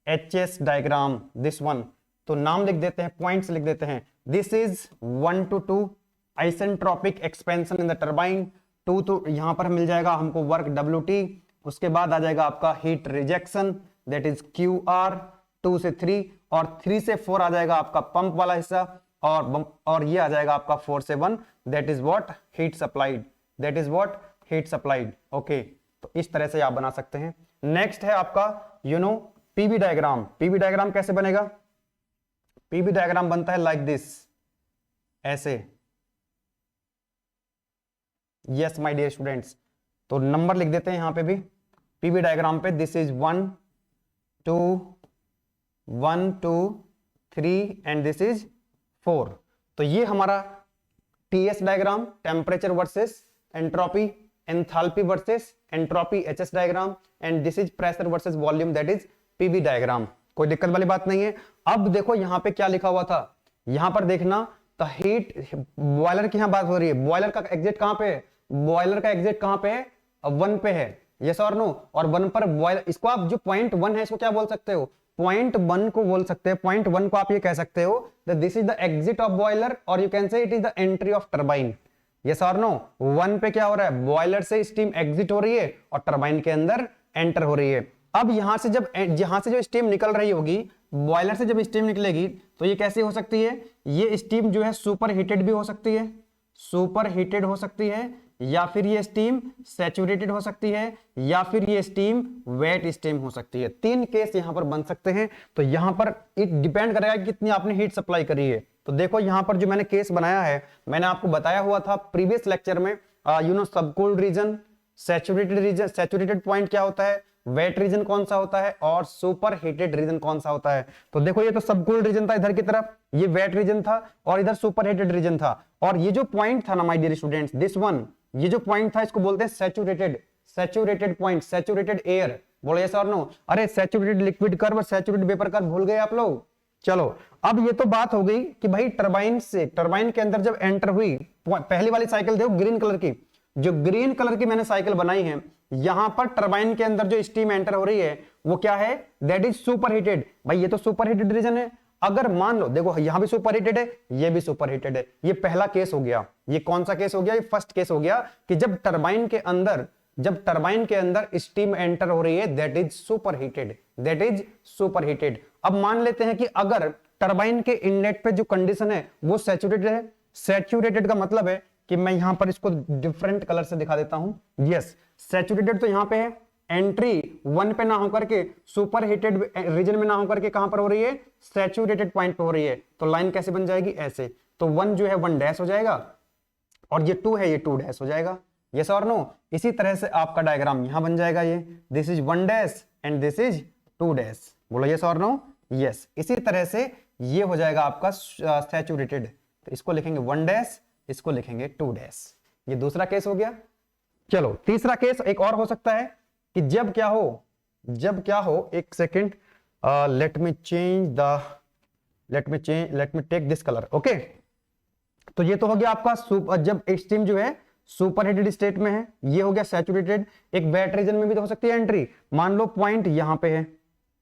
HS diagram, this one. तो नाम लिख देते हैं, पॉइंट्स लिख देते हैं। This is 1 to 2 isentropic expansion in the turbine. 2 to यहां पर मिल जाएगा हमको वर्क WT, उसके बाद आ जाएगा आपका heat rejection, that is QR। 2 से 3 और 3 से 4 आ जाएगा आपका पंप वाला हिस्सा, और ये आ जाएगा आपका 4 से 1, that is what, heat supplied, that is what, heat supplied. Okay, तो इस तरह से आप बना सकते हैं। नेक्स्ट है आपका पीवी डायग्राम। पीवी डायग्राम कैसे बनेगा, पीवी डायग्राम बनता है लाइक दिस, ऐसे। यस माय डियर स्टूडेंट्स, तो नंबर लिख देते हैं यहां पे भी पीवी डायग्राम पे। This is 1 2 1 2 3 and this is 4। तो ये हमारा TS diagram, temperature versus entropy, enthalpy versus entropy, HS diagram, and this is pressure versus volume, that is PV diagram. कोई दिक्कत वाली बात नहीं है। अब देखो यहां पे क्या लिखा हुआ था, यहां पर देखना तो हीट बॉयलर की यहां बात हो रही है। बॉयलर का एग्जिट कहां पे है? बॉयलर का एग्जिट कहां पे है? 1 पे है, यस और नो। और 1 पर बॉयलर, इसको आप जो पॉइंट 1 है इसको क्या बोल सकते हो? पॉइंट 1 को बोल सकते हैं। पॉइंट 1 को आप ये कह सकते हो that this is the exit of boiler, और you can say it is the entry of turbine, yes or no। 1 पे क्या हो रहा है? बॉयलर से स्टीम एग्जिट हो रही है और टरबाइन के अंदर एंटर हो रही है। अब यहां से जो स्टीम निकल रही होगी, बॉयलर से जब स्टीम निकलेगी तो ये कैसे हो सकती है? ये स्टीम जो है सुपर हीटेड भी हो सकती है, सुपर हीटेड हो सकती है, या फिर ये स्टीम सैचुरेटेड हो सकती है, या फिर ये स्टीम वेट स्टीम हो सकती है। 3 केस यहां पर बन सकते हैं। तो यहां पर इट डिपेंड करेगा कि कितनी आपने हीट सप्लाई करी है। तो देखो यहां पर जो मैंने केस बनाया है, मैंने आपको बताया हुआ था प्रीवियस लेक्चर में, subcooled region, saturated region, saturated point क्या होता है, वेट रीजन कौन सा होता है, और सुपर हीटेड रीजन कौन सा होता है। तो देखो ये तो सबकूल्ड रीजन था इधर की तरफ, ये वेट रीजन था, और इधर सुपर हीटेड रीजन था। और ये जो पॉइंट था ना my dear students, this one, ये जो पॉइंट था इसको बोलते हैं सैचुरेटेड पॉइंट, सैचुरेटेड एयर। बोलो यस और नो। अरे सैचुरेटेड लिक्विड कर्व और सैचुरेटेड वेपर कर्व भूल गए आप लोग? चलो अब ये तो बात हो गई कि भाई टरबाइन के अंदर जब एंटर हुई, पहली वाली साइकिल देखो ग्रीन कलर की, जो ग्रीन कलर की मैंने साइकिल बनाई है, यहां पर टरबाइन के अंदर जो स्टीम एंटर हो रही है वो क्या है? That is super heated. भाई ये तो सुपर हीटेड रीजन है। अगर मान लो, देखो यहां भी सुपर हीटेड है, ये भी सुपर हीटेड है। ये पहला केस हो गया। ये कौन सा केस हो गया? ये फर्स्ट केस हो गया कि जब टरबाइन के अंदर स्टीम एंटर हो रही है, that is super heated, that is super heated. अब मान लेते हैं कि अगर टरबाइन के इनलेट पे जो कंडीशन है वो सैचुरेटेड है। सैचुरेटेड का मतलब है कि मैं यहां पर इसको डिफरेंट कलर से दिखा देता हूं। यस, सैचुरेटेड तो यहां पे है, एंट्री 1 पे ना होकर के, सुपर हीटेड रीजन में ना होकर के कहां पर हो रही है? सैचुरेटेड पॉइंट पे हो रही है। तो लाइन कैसे बन जाएगी? ऐसे। तो 1 जो है 1 डैश हो जाएगा, और ये 2 है ये 2 डैश हो जाएगा, यस और नो। इसी तरह से आपका डायग्राम यहां बन जाएगा, ये this is 1 dash and this is 2 dash. बोलो यस और नो। यस, इसी तरह से ये हो जाएगा आपका सैचुरेटेड। तो इसको लिखेंगे 1 डैश, इसको लिखेंगे 2 डैश। ये दूसरा केस हो गया। चलो तीसरा केस एक और हो सकता है कि जब क्या हो, एक second, let me take this colour, okay. तो ये तो हो गया आपका जब स्टीम जो है सुपर हीटेड स्टेट में है, ये हो गया सैचुरेटेड। एक वेट रीजन में भी तो हो सकती है एंट्री। मान लो पॉइंट यहां पे है,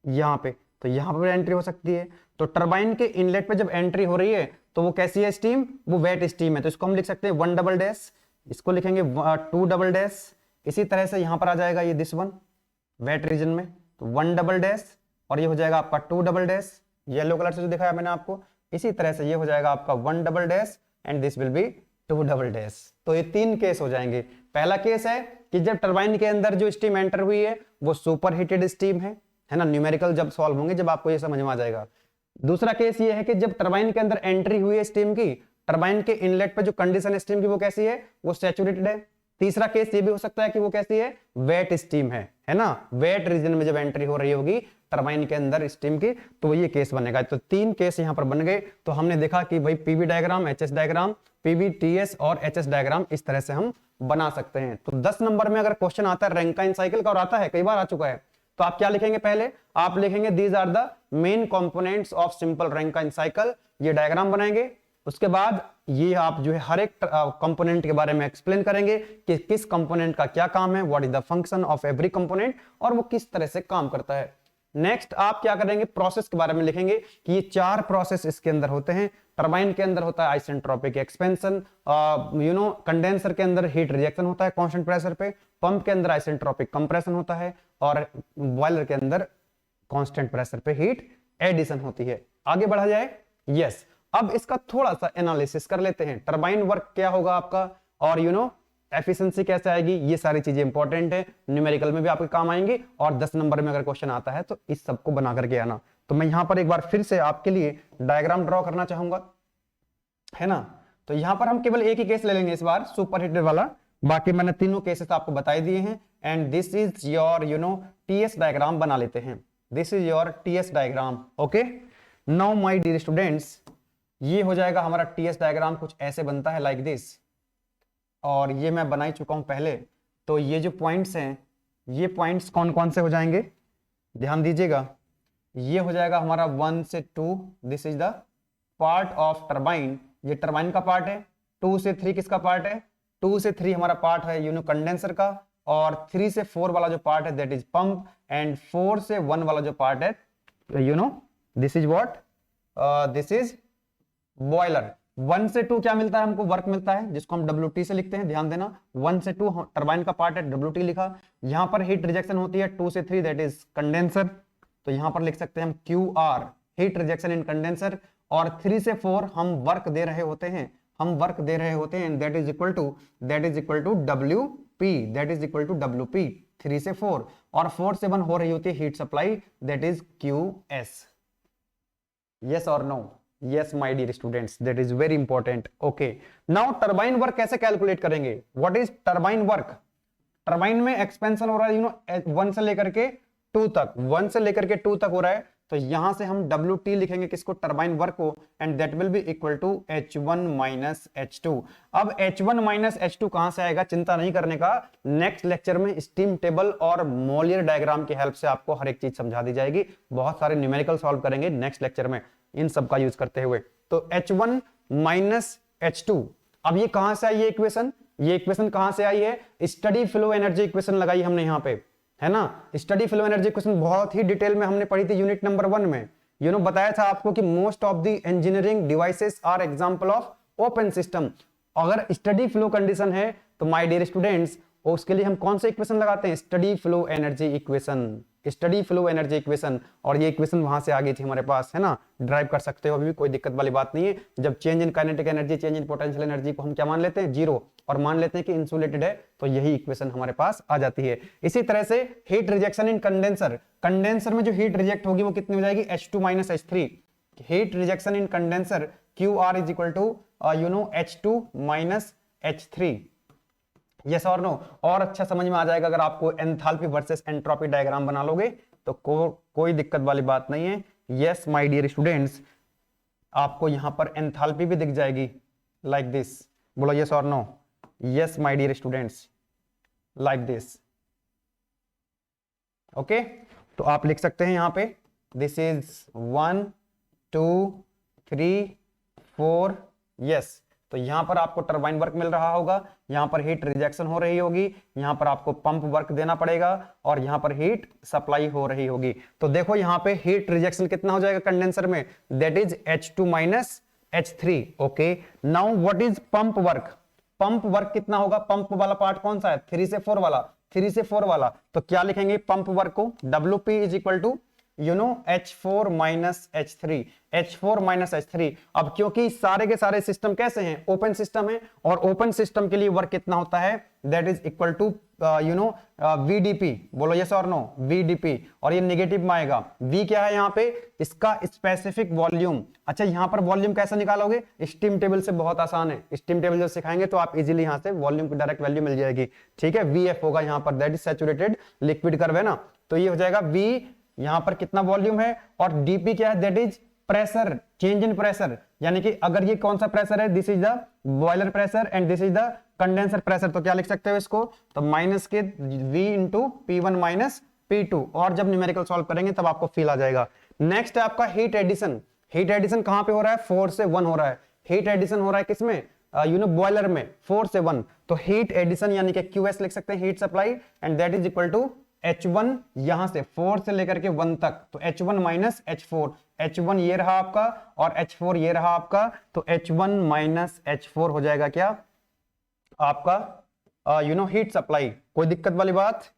यहां पे, तो यहां पर एंट्री हो सकती है। तो टरबाइन के इनलेट पे जब एंट्री हो रही है तो वो कैसी है स्टीम? वो वेट स्टीम है। तो इसको हम लिख सकते हैं 1 डबल डैश, इसको लिखेंगे 2 डबल डैश। इसी तरह से यहां पर आ जाएगा ये दिस वन वेट रीजन में, तो 1 डबल डैश, और ये हो जाएगा आपका 2 डबल डैश, येलो कलर से जो दिखाया मैंने आपको। इसी तरह से ये हो जाएगा आपका 1 double dash and this will be 2 double dash. तो ये 3 केस हो जाएंगे। पहला केस है कि जब टरबाइन के अंदर जो स्टीम एंटर हुई है वो सुपर हीटेड स्टीम है ना। न्यूमेरिकल जब सॉल्व होंगे, जब आपको ये समझ में आ जाएगा। दूसरा केस ये है कि जब टरबाइन के अंदर एंट्री हुई है स्टीम की, टरबाइन के इनलेट पे जो कंडीशन है स्टीम की वो कैसी है? वो सैचुरेटेड है। तीसरा केस ये भी हो सकता है कि वो कैसी है? वेट स्टीम है ना। वेट रीजन में जब एंट्री हो रही होगी टरबाइन के अंदर स्टीम की, तो ये केस बनेगा। तो 3 केस यहां पर बन गए। तो हमने देखा कि भाई PV diagram, HS diagram, PV, TS और एचएस डायग्राम इस तरह से हम बना सकते हैं। तो 10 नंबर में अगर क्वेश्चन आता है रैंकाइन साइकिल का, और आता है, कई बार आ चुका है, तो आप क्या लिखेंगे? पहले आप लिखेंगे these are the main components of simple Rankine cycle. ये डायग्राम बनाएंगे। उसके बाद ये आप जो है हर एक कंपोनेंट के बारे में एक्सप्लेन करेंगे कि किस कंपोनेंट का क्या काम है, what is the function of every component, और वो किस तरह से काम करता है। नेक्स्ट आप क्या करेंगे? प्रोसेस के बारे में लिखेंगे कि ये 4 प्रोसेस इसके अंदर होते हैं। टरबाइन के अंदर होता है आइसेंट्रोपिक एक्सपेंशन, कंडेंसर के अंदर हीट रिजेक्शन होता है कांस्टेंट प्रेशर पे, पंप के अंदर आइसेंट्रोपिक कंप्रेशन होता है, और बॉयलर के अंदर कांस्टेंट प्रेशर पे हीट एडिशन होती है। आगे बढ़ा जाए। यस, अब इसका थोड़ा सा एनालिसिस कर लेते हैं। टरबाइन वर्क क्या होगा आपका, और एफिशिएंसी कैसे आएगी, ये सारी चीजें इंपॉर्टेंट है, न्यूमेरिकल में भी आपके काम आएंगे, और 10 नंबर में अगर क्वेश्चन आता है तो इस सबको बना करके आना। तो मैं यहां पर एक बार फिर से आपके लिए डायग्राम ड्रॉ करना चाहूंगा, है ना। तो यहां पर हम केवल एक ही केस ले लेंगे इस बार, सुपर हीटेड वाला। बाकी मैंने तीनों केसेस आपको बताई दिए हैं। And this is your TS diagram बना लेते हैं। This is your TS diagram, okay. Now my dear students, ये हो जाएगा हमारा टीएस डायग्राम, कुछ ऐसे बनता है लाइक दिस, और ये मैं बना ही चुका हूं पहले। तो ये जो पॉइंट्स हैं, ये पॉइंट्स कौन कौन से हो जाएंगे, ध्यान दीजिएगा। ये हो जाएगा हमारा 1 से 2, this is the part of turbine, ये टरबाइन का पार्ट है। 2 से 3 किसका पार्ट है, 2 से 3 हमारा पार्ट है कंडेंसर का, और 3 से 4 वाला जो पार्ट है दैट इज पंप, एंड 4 से 1 वाला जो पार्ट है this is what, this is boiler. 1 से 2 क्या मिलता है हमको, वर्क मिलता है, जिसको हम WT से लिखते हैं, ध्यान देना। 1 से 2 टरबाइन का पार्ट है, WT लिखा। यहां पर हीट रिजेक्शन होती है 2 से 3, दैट इज कंडेंसर, तो यहां पर लिख सकते हैं हम QR, heat rejection in condenser. और 3 से 4 हम वर्क दे रहे होते हैं, that is equal to WP, that is equal to WP 3 से 4, और 4 से 1 हो रही होती है heat supply, that is QS। Yes और no, yes my dear students, that is very important. Okay, now turbine work कैसे कैलकुलेट करेंगे, what is turbine work. Turbine में एक्सपेंशन हो रहा है 1 से लेकर के 2 तक, 1 से लेकर के 2 तक हो रहा है, तो यहां से हम WT लिखेंगे किसको, टरबाइन वर्क को, and that will be equal to H1 minus H2। अब H1 माइनस H2 कहां से आएगा, चिंता नहीं करने का, नेक्स्ट लेक्चर में स्टीम टेबल और मोलियर डायग्राम की हेल्प से आपको हर एक चीज समझा दी जाएगी। बहुत सारे न्यूमेरिकल सॉल्व करेंगे नेक्स्ट लेक्चर में इन सब का यूज करते हुए। तो H1 माइनस H2, अब ये कहां से आई है इक्वेशन, ये इक्वेशन कहां से आई है, स्टडी फ्लो एनर्जी इक्वेशन लगाई हमने यहां पे, है ना। स्टडी फ्लो एनर्जी इक्वेशन बहुत ही डिटेल में हमने पढ़ी थी यूनिट नंबर 1 में। बताया था आपको कि most of the engineering devices are example of open system. अगर स्टडी फ्लो कंडीशन है तो माय डियर स्टूडेंट्स, उसके लिए हम कौन सा इक्वेशन लगाते हैं, steady flow energy equation, steady flow energy equation. और ये इक्वेशन वहां से आ गई थी हमारे पास, है ना, ड्राइव कर सकते हो अभी भी, कोई दिक्कत वाली बात नहीं है। जब change in kinetic energy, change in potential energy को हम क्या मान लेते हैं, 0, और मान लेते हैं कि इंसुलेटेड है, तो यही इक्वेशन हमारे पास आ जाती है। इसी तरह से heat rejection in condenser, condenser में जो हीट रिजेक्ट होगी वो कितनी हो जाएगी, H2 minus H3। Heat rejection in condenser QR is equal to H2 minus H3। Yes और नो, और अच्छा समझ में आ जाएगा अगर आपको एंथैल्पी वर्सेस एंट्रोपी डायग्राम बना लोगे तो कोई दिक्कत वाली बात नहीं है। यस माय डियर स्टूडेंट्स, आपको यहां पर एंथैल्पी भी दिख जाएगी लाइक दिस, बोलो यस और no, yes my dear students, like this. Okay, तो आप लिख सकते हैं यहां पे दिस इज 1 2 3 4, यस। तो यहां पर आपको टरबाइन वर्क मिल रहा होगा, यहां पर हीट रिजेक्शन हो रही होगी, यहां पर आपको पंप वर्क देना पड़ेगा, और यहां पर हीट सप्लाई हो रही होगी। तो देखो यहां पे हीट रिजेक्शन कितना हो जाएगा कंडेंसर में, that is H2 minus H3। Okay, now what is pump work, pump work कितना होगा, पंप वाला पार्ट कौन सा है, 3 से 4 वाला, 3 से 4 वाला। तो क्या लिखेंगे पंप वर्क को, WP is equal to H4 minus H3, H4 minus H3। अब क्योंकि सारे के सारे सिस्टम कैसे हैं, ओपन सिस्टम है, और ओपन सिस्टम के लिए वर्क कितना होता है, that is equal to VDP, बोलो यस और नो, VDP, और ये नेगेटिव में आएगा। V क्या है यहाँ पे, इसका स्पेसिफिक वॉल्यूम। अच्छा, यहाँ पर वॉल्यूम कैसे निकालोगे, स्टीम टेबल से, बहुत आसान है, स्टीम टेबल जब सिखाएंगे तो आप इजीली यहाँ से वॉल्यूम की डायरेक्ट वैल्यू मिल जाएगी, ठीक है। VF होगा यहाँ पर, that is saturated liquid curve, है ना। तो ये हो जाएगा V, यहां पर कितना वॉल्यूम है, और डीपी क्या है, that is pressure, change in pressure. यानी कि अगर ये कौन सा प्रेशर है, this is the boiler pressure and this is the condenser pressure, तो क्या लिख सकते हो इसको, तो माइनस के V into P1 minus P2, और जब न्यूमेरिकल सॉल्व करेंगे तब आपको फील आ जाएगा। नेक्स्ट है आपका हीट एडिशन। हीट एडिशन कहां पे हो रहा है, 4 से 1 हो रहा है। हीट एडिशन हो रहा है किसमें, बॉयलर में, 4 से 1। तो हीट एडिशन यानी कि QS लिख सकते हैं, heat supply, and that is equal to H1, यहां से 4 से लेकर के 1 तक, तो H1 माइनस H4, H1 ये रहा आपका और H4 ये रहा आपका, तो H1 माइनस H4 हो जाएगा क्या आपका हीट सप्लाई। कोई दिक्कत वाली बात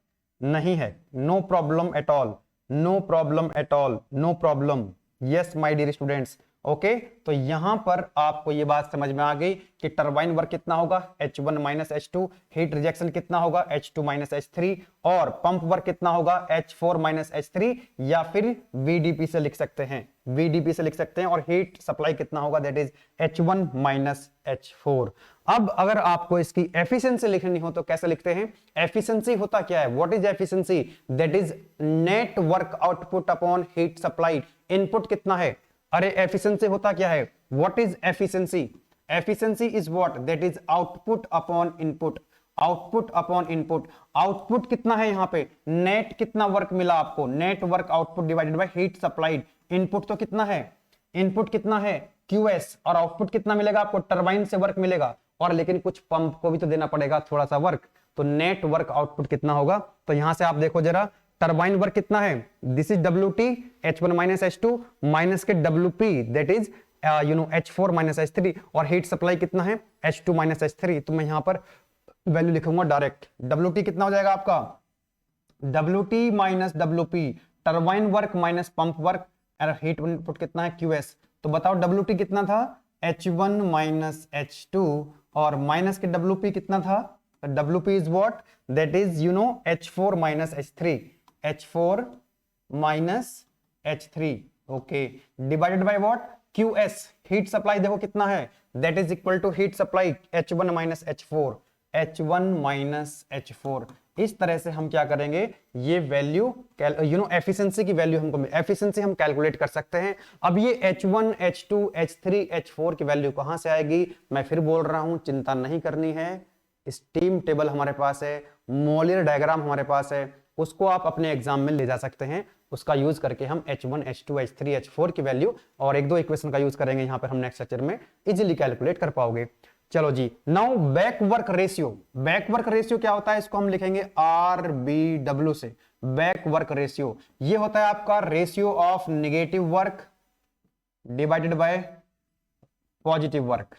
नहीं है, no problem at all, no problem at all, no problem. Yes my dear students, okay. तो यहां पर आपको ये बात समझ में आ गई कि टरबाइन वर्क कितना होगा, H1 minus H2, heat rejection कितना होगा, H2 माइनस H3, और पंप वर्क कितना होगा, H4 माइनस H3, या फिर VDP से लिख सकते हैं, VDP से लिख सकते हैं, और हीट सप्लाई कितना होगा, that is H1 minus H4। अब अगर आपको इसकी एफिशिएंसी लिखनी हो तो कैसे लिखते हैं, एफिशिएंसी होता क्या है, what is efficiency, that is net work output upon heat supply. Input कितना है, अरे एफिशिएंसी होता क्या है, what is efficiency? Efficiency is what? That is output upon input, output upon input. Output कितना है यहाँ पे? नेट कितना वर्क मिला आपको? Net work output divided by heat supplied. Input तो कितना है? इनपुट कितना है? QS। और आउटपुट कितना मिलेगा आपको? टरबाइन से वर्क मिलेगा, और लेकिन कुछ पंप को भी तो देना पड़ेगा थोड़ा सा वर्क, तो नेट वर्क आउटपुट कितना होगा? तो यहां से आप देखो जरा, टरबाइन वर्क कितना है? This is WT H1 minus H2 minus के WP that is H4 minus H3, और हीट सप्लाई कितना है? H2 minus H3। तो मैं यहां पर वैल्यू लिखूंगा डायरेक्ट। WT कितना हो जाएगा आपका? WT minus WP, turbine work minus pump work, और हीट इनपुट कितना है? QS। तो बताओ WT कितना था? H1 माइनस H2, और माइनस के WP कितना था? WP is what? That is H4 minus H3, H4 minus H3, okay, divided by what? QS। Heat supply देखो कितना है? That is equal to heat supply H1 minus H4, H1 minus H4। इस तरह से हम क्या करेंगे, ये वैल्यू एफिशिएंसी की वैल्यू हमको एफिशिएंसी हम कैलकुलेट कर सकते हैं। अब ये H1 H2 H3 H4 की वैल्यू कहां से आएगी? मैं फिर बोल रहा हूं, चिंता नहीं करनी है। स्टीम टेबल हमारे पास है, मोलियर डायग्राम हमारे पास है, उसको आप अपने एग्जाम में ले जा सकते हैं। उसका यूज करके हम H1 H2 H3 H4 की वैल्यू और एक दो इक्वेशन का यूज करेंगे यहां पर हम नेक्स्ट लेक्चर में, इजीली कैलकुलेट कर पाओगे। चलो जी, now back work ratio. Back work ratio क्या होता है? इसको हम लिखेंगे RBW से। बैक वर्क रेशियो ये होता है आपका ratio of negative work divided by positive work.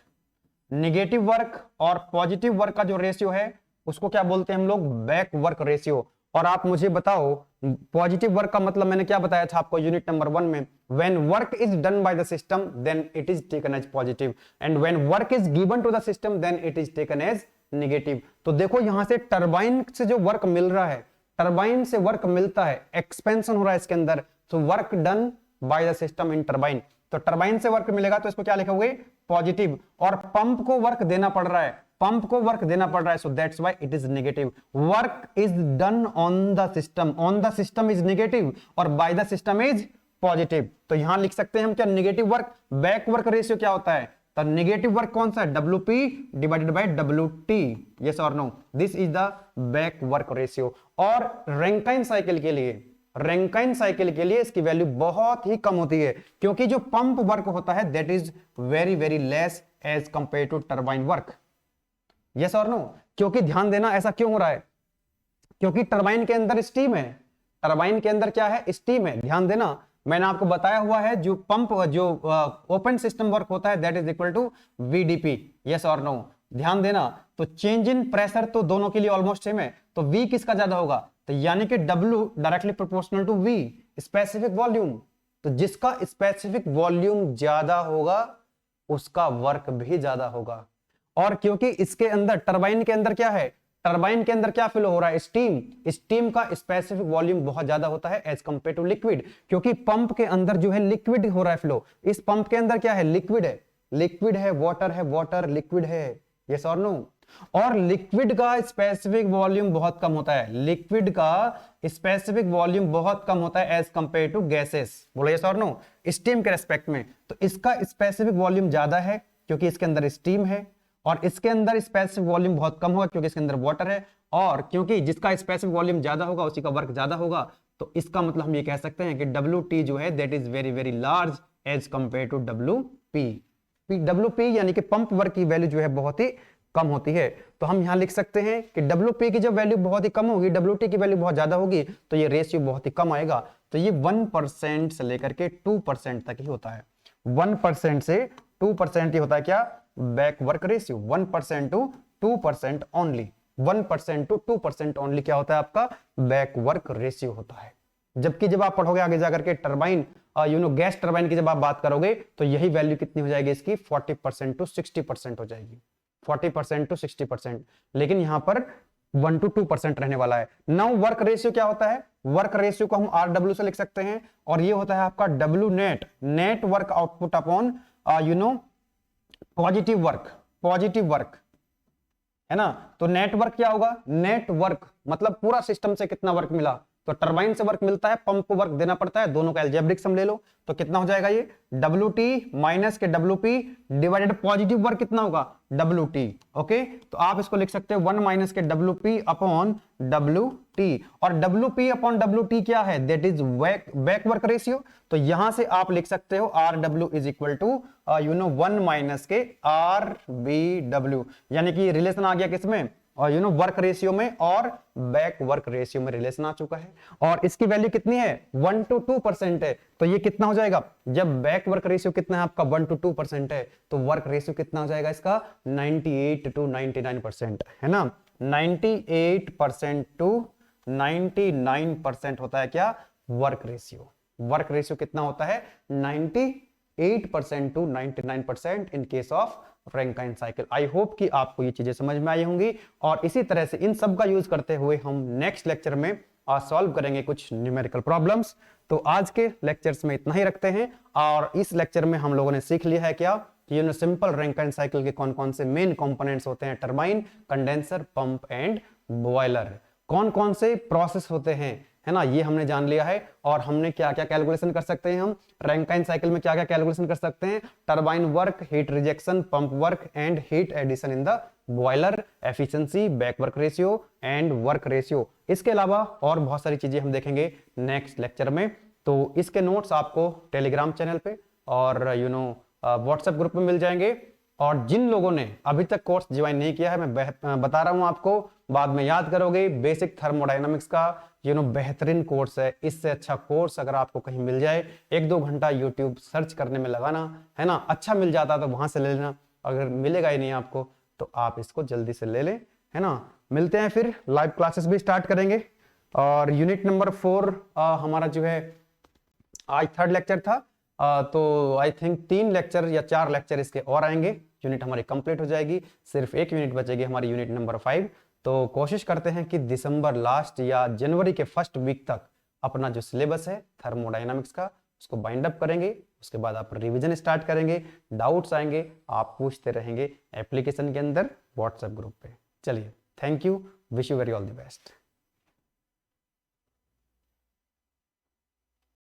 Negative work और पॉजिटिव वर्क का जो रेशियो है उसको क्या बोलते हैं हम लोग? Back work ratio. और आप मुझे बताओ, पॉजिटिव वर्क का मतलब मैंने क्या बताया था आपको यूनिट नंबर 1 में? When work is done by the system then it is taken as positive, and when work is given to the system then it is taken as negative. तो देखो यहां से टरबाइन से जो वर्क मिल रहा है, turbine से वर्क मिलता है, एक्सपेंशन हो रहा है इसके अंदर, तो work done by the system in turbine. तो टरबाइन से वर्क मिलेगा तो इसको क्या लिखोगे? पॉजिटिव। और पंप को वर्क देना पड़ रहा है, पंप को वर्क देना पड़ रहा है, so that's why it is negative. Work is done on the system, on the system is negative और by the system is positive. तो यहां लिख सकते हैं हम क्या? Negative work. Back work ratio क्या होता है? तो नेगेटिव वर्क कौन सा है? WP divided by WT। Yes और no? This is the back work ratio. और रैंकाइन साइकिल के लिए, रैंकाइन साइकिल के लिए इसकी वैल्यू बहुत ही कम होती है, क्योंकि जो पंप वर्क होता है that is very very less as compare to turbine work. Yes और नो? क्योंकि ध्यान देना, ऐसा क्यों हो रहा है? क्योंकि टरबाइन के अंदर स्टीम है। टरबाइन के अंदर क्या है? स्टीम है। ध्यान देना, मैंने आपको बताया हुआ है जो पंप जो ओपन सिस्टम वर्क होता है that is equal to VDP। Yes और नो? ध्यान देना, तो चेंज इन प्रेशर तो दोनों के लिए ऑलमोस्ट सेम है, तो V किसका ज्यादा होगा? तो यानी कि W directly proportional to V specific volume. तो जिसका स्पेसिफिक वॉल्यूम ज्यादा होगा उसका वर्क भी ज्यादा होगा। और क्योंकि इसके अंदर टरबाइन के अंदर क्या है? टरबाइन के अंदर क्या फ्लो हो रहा है? स्टीम। स्टीम का स्पेसिफिक वॉल्यूम बहुत ज्यादा होता है एज कंपेयर टू लिक्विड, क्योंकि पंप के अंदर जो है लिक्विड हो रहा है फ्लो। इस पंप के अंदर क्या है? लिक्विड है, लिक्विड है, वाटर है, वाटर लिक्विड है। यस और नो? और लिक्विड का स्पेसिफिक वॉल्यूम बहुत कम होता है, लिक्विड का स्पेसिफिक वॉल्यूम बहुत कम होता है एज कंपेयर टू गैसेस। बोलो यस और नो? स्टीम के रेस्पेक्ट में तो इसका स्पेसिफिक वॉल्यूम ज्यादा है क्योंकि इसके अंदर स्टीम है, और इसके अंदर स्पेसिफिक वॉल्यूम बहुत कम होगा क्योंकि इसके अंदर वाटर है। और क्योंकि जिसका स्पेसिफिक वॉल्यूम ज्यादा होगा उसी का वर्क ज्यादा होगा, तो इसका मतलब हम ये कह सकते हैं कि WT जो है that is very very large as compare to WP। WP यानी कि पंप वर्क की वैल्यू जो है बहुत ही कम होती है। तो हम यहां लिख सकते हैं कि WP की जब वैल्यू बहुत ही कम होगी, WT की वैल्यू बहुत ज्यादा होगी, तो ये रेशियो बहुत ही कम आएगा। तो ये 1% से लेकर के 2% तक ही होता है। 1% से 2% ही होता है क्या? Back work ratio. 1% to 2% only, 1% to 2% only क्या होता है आपका? बैक वर्क रेशियो होता है। जबकि जब आप पढ़ोगे आगे जाकर के टरबाइन गैस टरबाइन की जब आप बात करोगे तो यही वैल्यू कितनी हो जाएगी इसकी? 40% टू 60% हो जाएगी, 40% टू 60%। लेकिन यहां पर 1 टू 2% रहने वाला है। नाउ वर्क रेशियो क्या होता है? वर्क रेशियो को हम RW से लिख सकते हैं, और ये होता है आपका W net, net work output upon positive work, positive work है ना? तो नेटवर्क क्या होगा? नेटवर्क मतलब पूरा सिस्टम से कितना वर्क मिला, तो टरबाइन से वर्क मिलता है, पंप को वर्क देना पड़ता है, दोनों का एल्जेब्रिक सम ले लो तो कितना हो जाएगा ये WT माइनस के WP डिवाइडेड पॉजिटिव वर्क कितना होगा WT। ओके, तो आप इसको लिख सकते हो 1 माइनस के WP अपॉन WT, और WP अपॉन WT क्या है, that is back work ratio. तो यहां से आप लिख सकते हो RW is equal to 1 minus के RBW, यानी कि रिलेशन आ गया किसमें, और वर्क रेशियो में और बैक वर्क रेशियो में रिलेशन आ चुका है। और इसकी वैल्यू कितनी है 1 to 2% है, तो ये कितना हो जाएगा, जब बैक वर्क रेशियो कितना है आपका 1 to 2% है, तो वर्क रेशियो कितना हो जाएगा इसका 98 to 99% है ना। 98% to 99% होता है क्या वर्क रेशियो। वर्क रेशियो कितना होता है 98% to 99% in case of Rankine cycle. I hope कि आपको ये चीजें समझ में आई होंगी, और इसी तरह से इन सब का यूज करते हुए हम नेक्स्ट लेक्चर में सॉल्व करेंगे कुछ न्यूमेरिकल प्रॉब्लम्स। तो आज के लेक्चर्स में इतना ही रखते हैं, और इस लेक्चर में हम लोगों ने सीख लिया है क्या कि सिंपल रैंकाइन साइकिल के कौन कौन से मेन कंपोनेंट्स होते हैं, turbine, condenser, pump and boiler, कौन कौन से प्रोसेस होते हैं, है ना, ये हमने जान लिया है। और हमने क्या क्या कैलकुलेशन कर सकते हैं, हम रैंकाइन साइकिल में क्या क्या कैलकुलेशन कर सकते हैं, turbine work, heat rejection, pump work and heat addition in the boiler, efficiency, back work ratio and work ratio. इसके अलावा और बहुत सारी चीजें हम देखेंगे नेक्स्ट लेक्चर में। तो इसके नोट्स आपको टेलीग्राम चैनल पे और व्हाट्सएप ग्रुप में मिल जाएंगे। और जिन लोगों ने अभी तक कोर्स ज्वाइन नहीं किया है, मैं बता रहा हूं आपको, बाद में याद करोगे, बेसिक थर्मोडायनामिक्स का बेहतरीन कोर्स है। इससे अच्छा कोर्स अगर आपको कहीं मिल जाए, 1-2 घंटा यूट्यूब सर्च करने में लगाना, है ना, अच्छा मिल जाता तो वहां से ले लेना, अगर मिलेगा ही नहीं आपको तो आप इसको जल्दी से ले लें, है ना। मिलते हैं फिर, लाइव क्लासेस भी स्टार्ट करेंगे। और यूनिट नंबर 4 हमारा जो है आज 3rd लेक्चर था, तो आई थिंक 3 लेक्चर या 4 लेक्चर इसके और आएंगे, यूनिट हमारी कंप्लीट हो जाएगी, सिर्फ 1 यूनिट बचेगी हमारी यूनिट नंबर 5। तो कोशिश करते हैं कि दिसंबर लास्ट या जनवरी के फर्स्ट वीक तक अपना जो सिलेबस है थर्मोडायनामिक्स का उसको बाइंड अप करेंगे। उसके बाद आप रिवीजन स्टार्ट करेंगे, डाउट्स आएंगे आप पूछते रहेंगे एप्लीकेशन के अंदर, व्हाट्सएप ग्रुप पे। चलिए, thank you, wish you very all the best.